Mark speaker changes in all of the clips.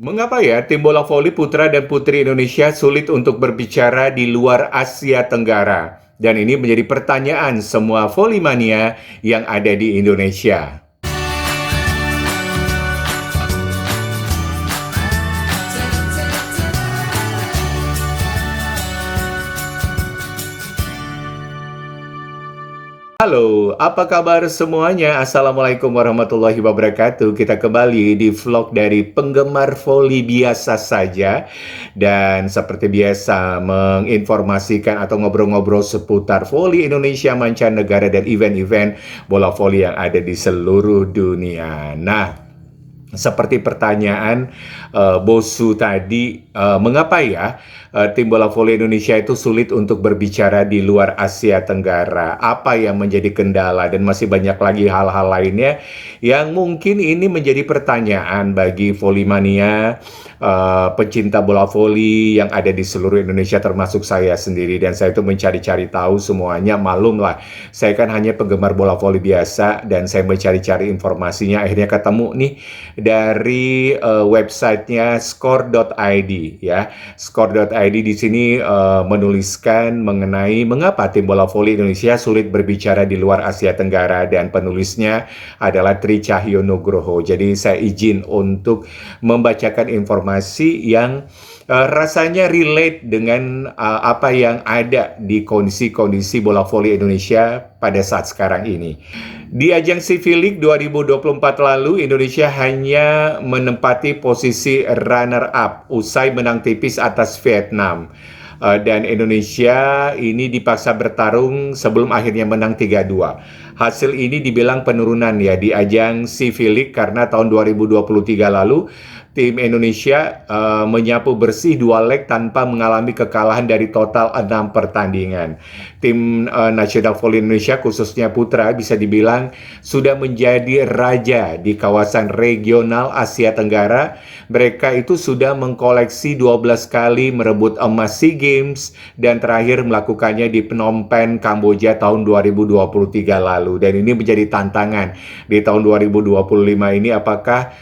Speaker 1: Mengapa ya tim bola voli putra dan putri Indonesia sulit untuk berbicara di luar Asia Tenggara? Dan ini menjadi pertanyaan semua volley yang ada di Indonesia. Halo, apa kabar semuanya? Assalamualaikum warahmatullahi wabarakatuh. Kita kembali di vlog dari penggemar voli biasa saja. Dan seperti biasa menginformasikan atau ngobrol-ngobrol seputar voli Indonesia, mancanegara, dan event-event bola voli yang ada di seluruh dunia. Nah, seperti pertanyaan Bosu tadi, mengapa ya tim bola voli Indonesia itu sulit untuk berbicara di luar Asia Tenggara? Apa yang menjadi kendala dan masih banyak lagi hal-hal lainnya yang mungkin ini menjadi pertanyaan bagi volley pecinta bola voli yang ada di seluruh Indonesia termasuk saya sendiri, dan saya itu mencari-cari tahu semuanya. Malum lah, saya kan hanya penggemar bola voli biasa dan saya mencari-cari informasinya, akhirnya ketemu nih dari websitenya score.id ya. Score.id di sini menuliskan mengenai mengapa tim bola voli Indonesia sulit berbicara di luar Asia Tenggara, dan penulisnya adalah Tri Cahyo Nugroho. Jadi saya izin untuk membacakan informasi yang rasanya relate dengan apa yang ada di kondisi-kondisi bola voli Indonesia pada saat sekarang ini. Di ajang CV League 2024 lalu, Indonesia hanya menempati posisi runner-up usai menang tipis atas Vietnam. Dan Indonesia ini dipaksa bertarung sebelum akhirnya menang 3-2. Hasil ini dibilang penurunan ya di ajang CV League karena tahun 2023 lalu tim Indonesia menyapu bersih 2 leg tanpa mengalami kekalahan dari total 6 pertandingan. Tim nasional voli Indonesia khususnya putra bisa dibilang sudah menjadi raja di kawasan regional Asia Tenggara. Mereka itu sudah mengkoleksi 12 kali merebut emas SEA Games dan terakhir melakukannya di Phnom Penh, Kamboja tahun 2023 lalu. Dan ini menjadi tantangan di tahun 2025 ini, apakah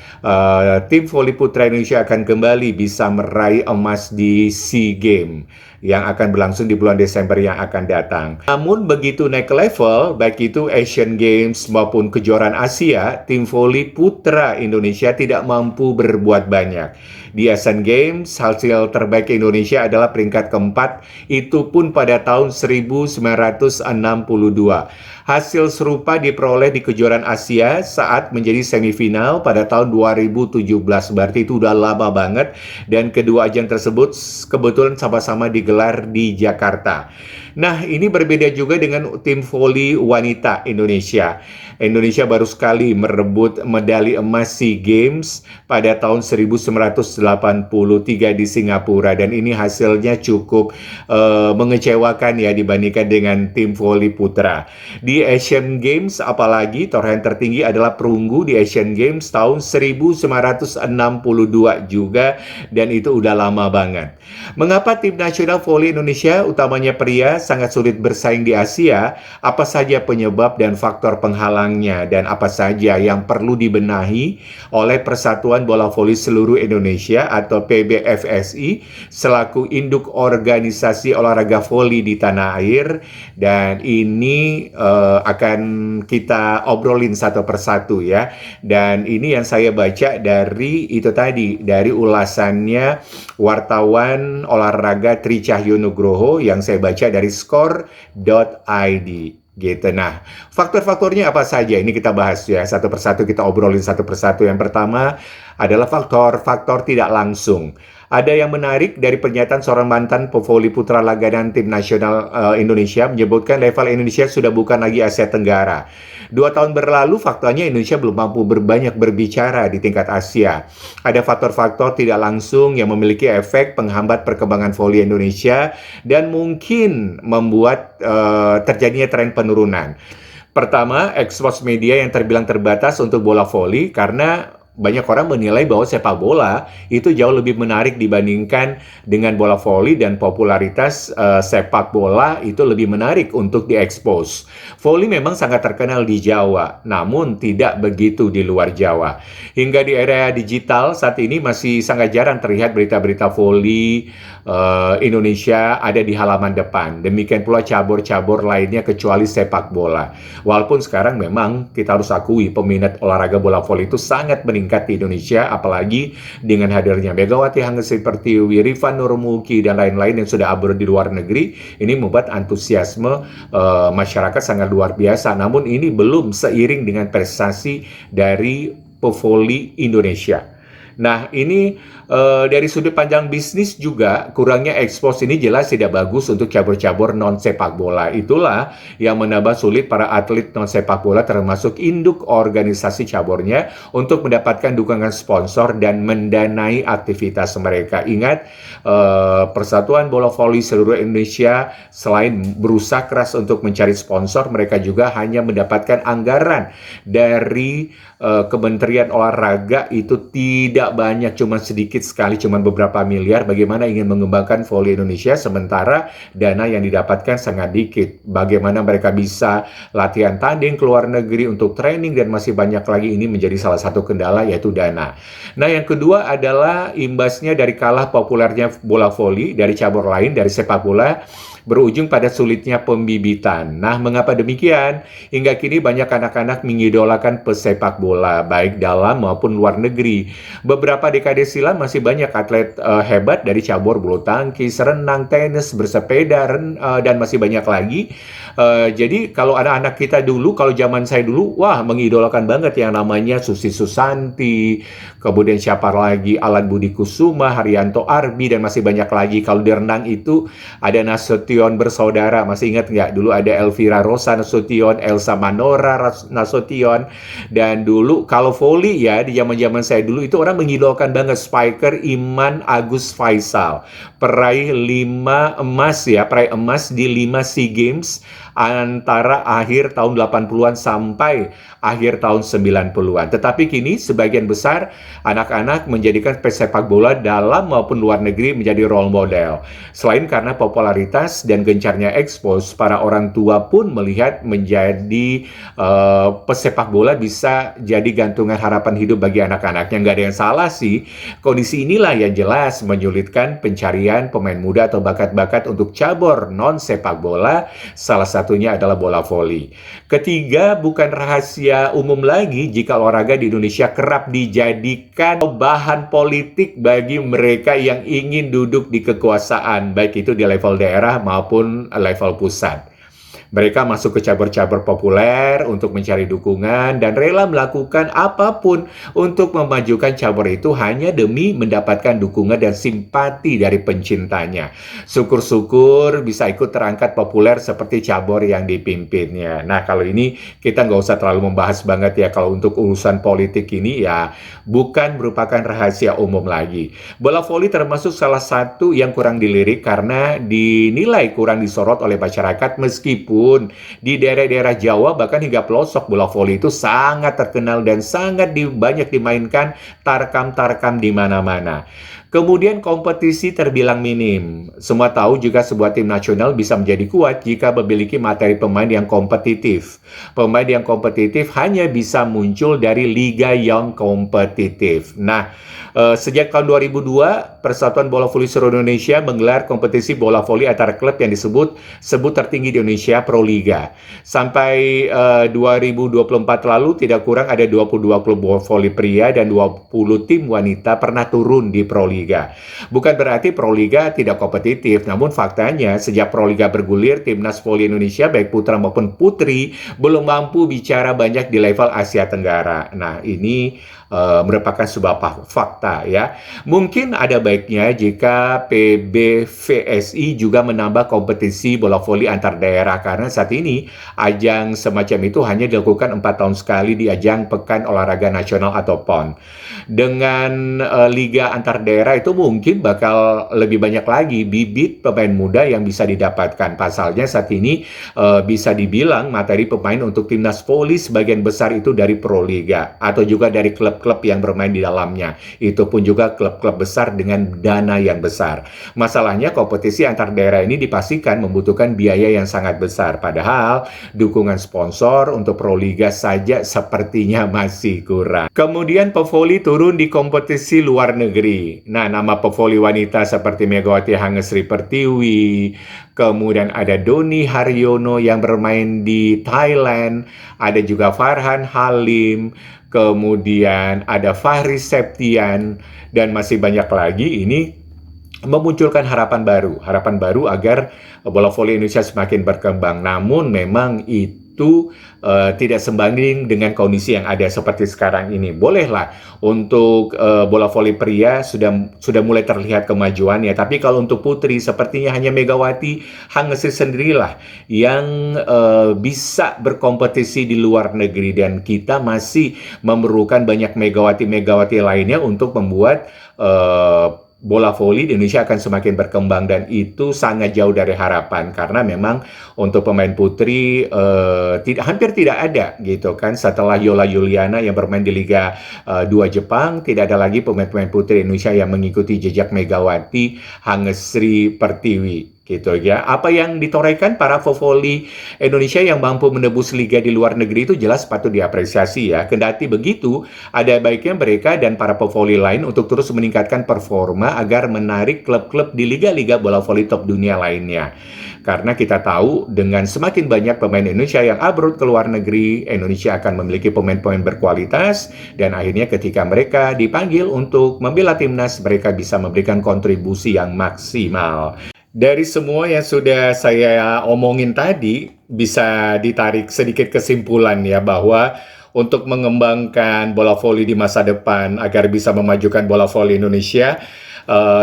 Speaker 1: tim voli putra Indonesia akan kembali bisa meraih emas di SEA Games yang akan berlangsung di bulan Desember yang akan datang. Namun begitu naik level, baik itu Asian Games maupun kejuaraan Asia, tim voli putra Indonesia tidak mampu berbuat banyak. Di Asian Games, hasil terbaik Indonesia adalah peringkat keempat, itu pun pada tahun 1962. Hasil serupa diperoleh di kejuaraan Asia saat menjadi semifinal pada tahun 2017. Berarti itu udah lama banget, dan kedua ajang tersebut kebetulan sama-sama digelar di Jakarta. Nah, ini berbeda juga dengan tim voli wanita Indonesia. Indonesia baru sekali merebut medali emas SEA Games pada tahun 1983 di Singapura, dan ini hasilnya cukup mengecewakan ya dibandingkan dengan tim voli putra. Di Asian Games apalagi torehan tertinggi adalah perunggu di Asian Games tahun 1962 juga, dan itu udah lama banget. Mengapa tim nasional voli Indonesia utamanya pria sangat sulit bersaing di Asia? Apa saja penyebab dan faktor penghalangnya, dan apa saja yang perlu dibenahi oleh Persatuan Bola Voli Seluruh Indonesia atau PBFSI selaku induk organisasi olahraga voli di tanah air? Dan ini akan kita obrolin satu persatu ya. Dan ini yang saya baca dari itu tadi, dari ulasannya wartawan olahraga Tri Cahyo Nugroho yang saya baca dari score.id gitu. Nah, faktor-faktornya apa saja? Ini kita bahas ya satu persatu, kita obrolin satu persatu. Yang pertama adalah faktor-faktor tidak langsung. Ada yang menarik dari pernyataan seorang mantan pevoli putra langganan tim nasional Indonesia menyebutkan level Indonesia sudah bukan lagi Asia Tenggara. 2 tahun berlalu faktanya Indonesia belum mampu berbanyak berbicara di tingkat Asia. Ada faktor-faktor tidak langsung yang memiliki efek penghambat perkembangan voli Indonesia dan mungkin membuat terjadinya tren penurunan. Pertama, ekspos media yang terbilang terbatas untuk bola voli karena banyak orang menilai bahwa sepak bola itu jauh lebih menarik dibandingkan dengan bola voli, dan popularitas sepak bola itu lebih menarik untuk diekspos. Voli memang sangat terkenal di Jawa, namun tidak begitu di luar Jawa. Hingga di era digital saat ini masih sangat jarang terlihat berita-berita voli Indonesia ada di halaman depan. Demikian pula cabur-cabur lainnya kecuali sepak bola. Walaupun sekarang memang kita harus akui peminat olahraga bola voli itu sangat meningkat di Indonesia, apalagi dengan hadirnya Megawati Hangesi Pertiwi, Rifan Nurmuki, dan lain-lain yang sudah abroad di luar negeri. Ini membuat antusiasme masyarakat sangat luar biasa. Namun ini belum seiring dengan prestasi dari pevoli Indonesia. Nah, ini dari sudut pandang bisnis juga, kurangnya ekspos ini jelas tidak bagus untuk cabur-cabur non-sepak bola. Itulah yang menambah sulit para atlet non-sepak bola termasuk induk organisasi caburnya untuk mendapatkan dukungan sponsor dan mendanai aktivitas mereka. Ingat, Persatuan Bola Voli seluruh Indonesia selain berusaha keras untuk mencari sponsor, mereka juga hanya mendapatkan anggaran dari Kementerian Olahraga itu tidak banyak, cuma sedikit sekali, cuma beberapa miliar. Bagaimana ingin mengembangkan voli Indonesia sementara dana yang didapatkan sangat dikit. Bagaimana mereka bisa latihan tanding ke luar negeri untuk training dan masih banyak lagi, ini menjadi salah satu kendala, yaitu dana. Nah, yang kedua adalah imbasnya dari kalah populernya bola voli dari cabur lain, dari sepak bola, berujung pada sulitnya pembibitan. Nah, mengapa demikian? Hingga kini banyak anak-anak mengidolakan pesepak bola, baik dalam maupun luar negeri. Beberapa dekade silam masih banyak atlet hebat dari cabur bulu tangkis, renang, tenis, bersepeda, dan masih banyak lagi. Jadi kalau anak-anak kita dulu, kalau zaman saya dulu, wah, mengidolakan banget yang namanya Susi Susanti, kemudian siapa lagi, Alan Budi Kusuma, Haryanto Arbi, dan masih banyak lagi. Kalau di renang itu ada Nasution bersaudara, masih ingat nggak? Dulu ada Elvira Rosa Nasution, Elsa Manora Nasution, dan dulu kalau voli ya, di zaman-zaman saya dulu itu orang mengidolakan banget spiker Iman Agus Faisal, peraih 5 emas ya, peraih emas di 5 SEA Games antara akhir tahun 80-an sampai akhir tahun 90-an. Tetapi kini sebagian besar anak-anak menjadikan pesepak bola dalam maupun luar negeri menjadi role model. Selain karena popularitas dan gencarnya ekspos, para orang tua pun melihat menjadi pesepak bola bisa jadi gantungan harapan hidup bagi anak-anaknya. Nggak ada yang salah sih. Kondisi inilah yang jelas menyulitkan pencarian pemain muda atau bakat-bakat untuk cabur non-sepak bola, salah satunya adalah bola voli. Ketiga, bukan rahasia umum lagi jika olahraga di Indonesia kerap dijadikan bahan politik bagi mereka yang ingin duduk di kekuasaan, baik itu di level daerah maupun level pusat. Mereka masuk ke cabur-cabur populer untuk mencari dukungan dan rela melakukan apapun untuk memajukan cabur itu hanya demi mendapatkan dukungan dan simpati dari pencintanya. Syukur-syukur bisa ikut terangkat populer seperti cabur yang dipimpinnya. Nah, kalau ini kita nggak usah terlalu membahas banget ya. Kalau untuk urusan politik ini ya bukan merupakan rahasia umum lagi. Bola voli termasuk salah satu yang kurang dilirik karena dinilai kurang disorot oleh masyarakat, meskipun di daerah-daerah Jawa bahkan hingga pelosok bola voli itu sangat terkenal dan sangat banyak dimainkan, tarkam-tarkam di mana-mana. Kemudian kompetisi terbilang minim. Semua tahu juga sebuah tim nasional bisa menjadi kuat jika memiliki materi pemain yang kompetitif. Pemain yang kompetitif hanya bisa muncul dari liga yang kompetitif. Nah, sejak tahun 2002, Persatuan Bola Voli seluruh Indonesia menggelar kompetisi bola voli antar klub yang sebut tertinggi di Indonesia, Proliga. Sampai 2024 lalu tidak kurang ada 22 klub bola voli pria dan 20 tim wanita pernah turun di Proliga. Bukan berarti Proliga tidak kompetitif, namun faktanya sejak Proliga bergulir, timnas voli Indonesia baik putra maupun putri belum mampu bicara banyak di level Asia Tenggara. Nah, ini merupakan sebuah fakta ya. Mungkin ada baiknya jika PBVSI juga menambah kompetisi bola voli antar daerah, karena saat ini ajang semacam itu hanya dilakukan 4 tahun sekali di ajang Pekan Olahraga Nasional atau PON. Dengan liga antar daerah itu mungkin bakal lebih banyak lagi bibit pemain muda yang bisa didapatkan. Pasalnya saat ini bisa dibilang materi pemain untuk timnas voli sebagian besar itu dari Proliga atau juga dari klub klub-klub yang bermain di dalamnya. Itu pun juga klub-klub besar dengan dana yang besar. Masalahnya kompetisi antar daerah ini dipastikan membutuhkan biaya yang sangat besar. Padahal dukungan sponsor untuk Proliga saja sepertinya masih kurang. Kemudian pevoli turun di kompetisi luar negeri. Nah, nama pevoli wanita seperti Megawati Hangesri Pertiwi, kemudian ada Doni Haryono yang bermain di Thailand, ada juga Farhan Halim, kemudian ada Fahri Septian, dan masih banyak lagi. Ini memunculkan harapan baru agar bola voli Indonesia semakin berkembang. Namun memang itu tidak sebanding dengan kondisi yang ada seperti sekarang ini. Bolehlah untuk bola voli pria sudah mulai terlihat kemajuannya, tapi kalau untuk putri sepertinya hanya Megawati Hangesri sendirilah yang bisa berkompetisi di luar negeri, dan kita masih memerlukan banyak Megawati lainnya untuk membuat bola voli di Indonesia akan semakin berkembang, dan itu sangat jauh dari harapan karena memang untuk pemain putri hampir tidak ada gitu kan. Setelah Yola Yuliana yang bermain di Liga 2 Jepang, tidak ada lagi pemain-pemain putri Indonesia yang mengikuti jejak Megawati Hangesri Pertiwi gitu ya. Apa yang ditorehkan para pevoli Indonesia yang mampu menebus liga di luar negeri itu jelas patut diapresiasi ya. Kendati begitu, ada baiknya mereka dan para pevoli lain untuk terus meningkatkan performa agar menarik klub-klub di liga-liga bola voli top dunia lainnya. Karena kita tahu dengan semakin banyak pemain Indonesia yang abroad ke luar negeri, Indonesia akan memiliki pemain-pemain berkualitas, dan akhirnya ketika mereka dipanggil untuk membela timnas, mereka bisa memberikan kontribusi yang maksimal. Dari semua yang sudah saya omongin tadi, bisa ditarik sedikit kesimpulan ya, bahwa untuk mengembangkan bola voli di masa depan agar bisa memajukan bola voli Indonesia,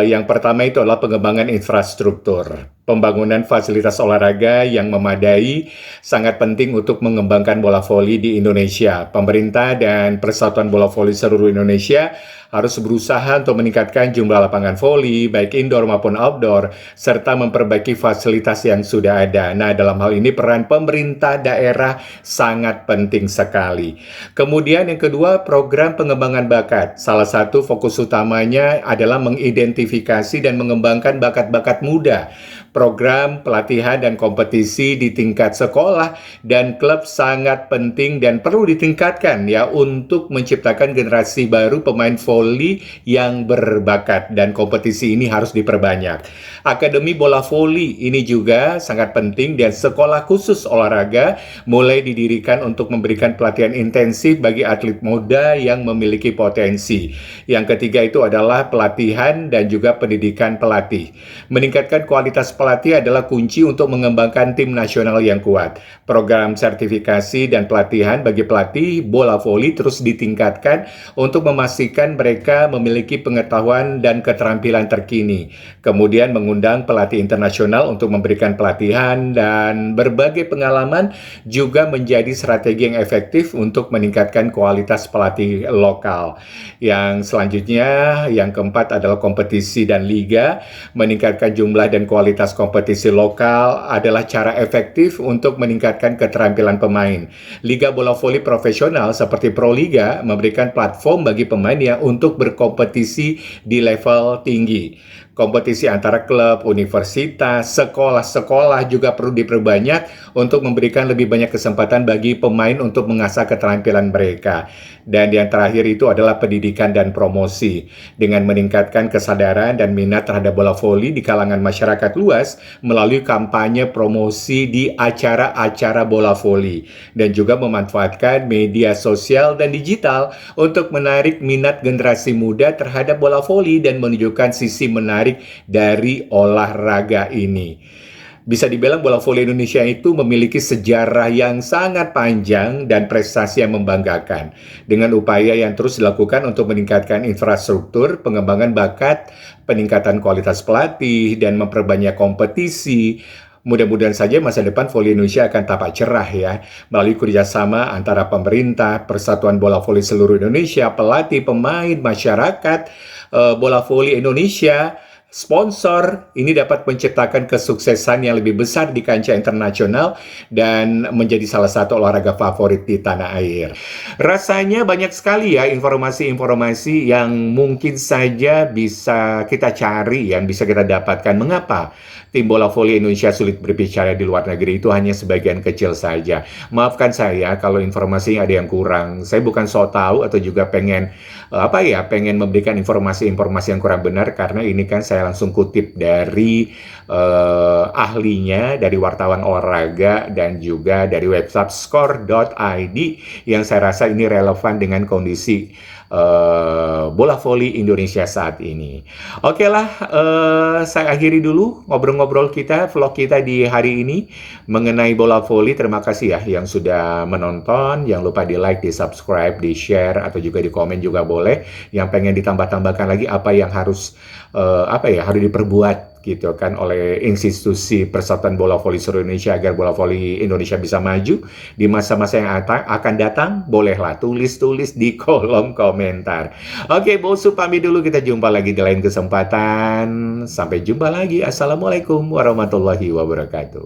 Speaker 1: yang pertama itu adalah pengembangan infrastruktur. Pembangunan fasilitas olahraga yang memadai sangat penting untuk mengembangkan bola voli di Indonesia. Pemerintah dan Persatuan Bola Voli seluruh Indonesia harus berusaha untuk meningkatkan jumlah lapangan voli, baik indoor maupun outdoor, serta memperbaiki fasilitas yang sudah ada. Nah, dalam hal ini peran pemerintah daerah sangat penting sekali. Kemudian yang kedua, program pengembangan bakat. Salah satu fokus utamanya adalah mengidentifikasi dan mengembangkan bakat-bakat muda. Program pelatihan dan kompetisi di tingkat sekolah dan klub sangat penting dan perlu ditingkatkan ya untuk menciptakan generasi baru pemain voli yang berbakat, dan kompetisi ini harus diperbanyak. Akademi bola voli ini juga sangat penting, dan sekolah khusus olahraga mulai didirikan untuk memberikan pelatihan intensif bagi atlet muda yang memiliki potensi. Yang ketiga itu adalah pelatihan dan juga pendidikan pelatih. Meningkatkan kualitas pelatih adalah kunci untuk mengembangkan tim nasional yang kuat. Program sertifikasi dan pelatihan bagi pelatih bola voli terus ditingkatkan untuk memastikan mereka memiliki pengetahuan dan keterampilan terkini. Kemudian mengundang pelatih internasional untuk memberikan pelatihan, dan berbagai pengalaman juga menjadi strategi yang efektif untuk meningkatkan kualitas pelatih lokal. Yang selanjutnya, yang keempat adalah kompetisi dan liga. Meningkatkan jumlah dan kualitas kompetisi lokal adalah cara efektif untuk meningkatkan keterampilan pemain. Liga bola voli profesional seperti Proliga memberikan platform bagi pemain yang untuk berkompetisi di level tinggi. Kompetisi antara klub, universitas, sekolah-sekolah juga perlu diperbanyak untuk memberikan lebih banyak kesempatan bagi pemain untuk mengasah keterampilan mereka. Dan yang terakhir itu adalah pendidikan dan promosi. Dengan meningkatkan kesadaran dan minat terhadap bola voli di kalangan masyarakat luas melalui kampanye promosi di acara-acara bola voli. Dan juga memanfaatkan media sosial dan digital untuk menarik minat generasi muda terhadap bola voli dan menunjukkan sisi menarik dari olahraga ini. Bisa dibilang bola voli Indonesia itu memiliki sejarah yang sangat panjang dan prestasi yang membanggakan. Dengan upaya yang terus dilakukan untuk meningkatkan infrastruktur, pengembangan bakat, peningkatan kualitas pelatih, dan memperbanyak kompetisi, mudah-mudahan saja masa depan voli Indonesia akan tampak cerah ya, melalui kerjasama antara pemerintah, Persatuan Bola Voli seluruh Indonesia, pelatih, pemain, masyarakat, bola voli Indonesia, sponsor, ini dapat menciptakan kesuksesan yang lebih besar di kancah internasional dan menjadi salah satu olahraga favorit di tanah air. Rasanya banyak sekali ya informasi-informasi yang mungkin saja bisa kita cari, yang bisa kita dapatkan. Mengapa tim bola voli Indonesia sulit berbicara di luar negeri? Itu hanya sebagian kecil saja. Maafkan saya kalau informasinya ada yang kurang. Saya bukan so tahu atau juga pengen pengen memberikan informasi-informasi yang kurang benar, karena ini kan saya langsung kutip dari ahlinya, dari wartawan olahraga dan juga dari website skor.id yang saya rasa ini relevan dengan kondisi bola voli Indonesia saat ini. Oke lah, saya akhiri dulu ngobrol-ngobrol kita, vlog kita di hari ini mengenai bola voli. Terima kasih ya yang sudah menonton. Jangan lupa di like, di subscribe, di share, atau juga di komen juga boleh. Yang pengen ditambah-tambahkan lagi apa yang harus harus diperbuat gitu kan oleh institusi Persatuan Bola Voli Seluruh Indonesia agar bola voli Indonesia bisa maju di masa-masa yang akan datang. Bolehlah tulis-tulis di kolom komentar. Oke, Bosu pamit dulu, kita jumpa lagi di lain kesempatan. Sampai jumpa lagi. Assalamualaikum warahmatullahi wabarakatuh.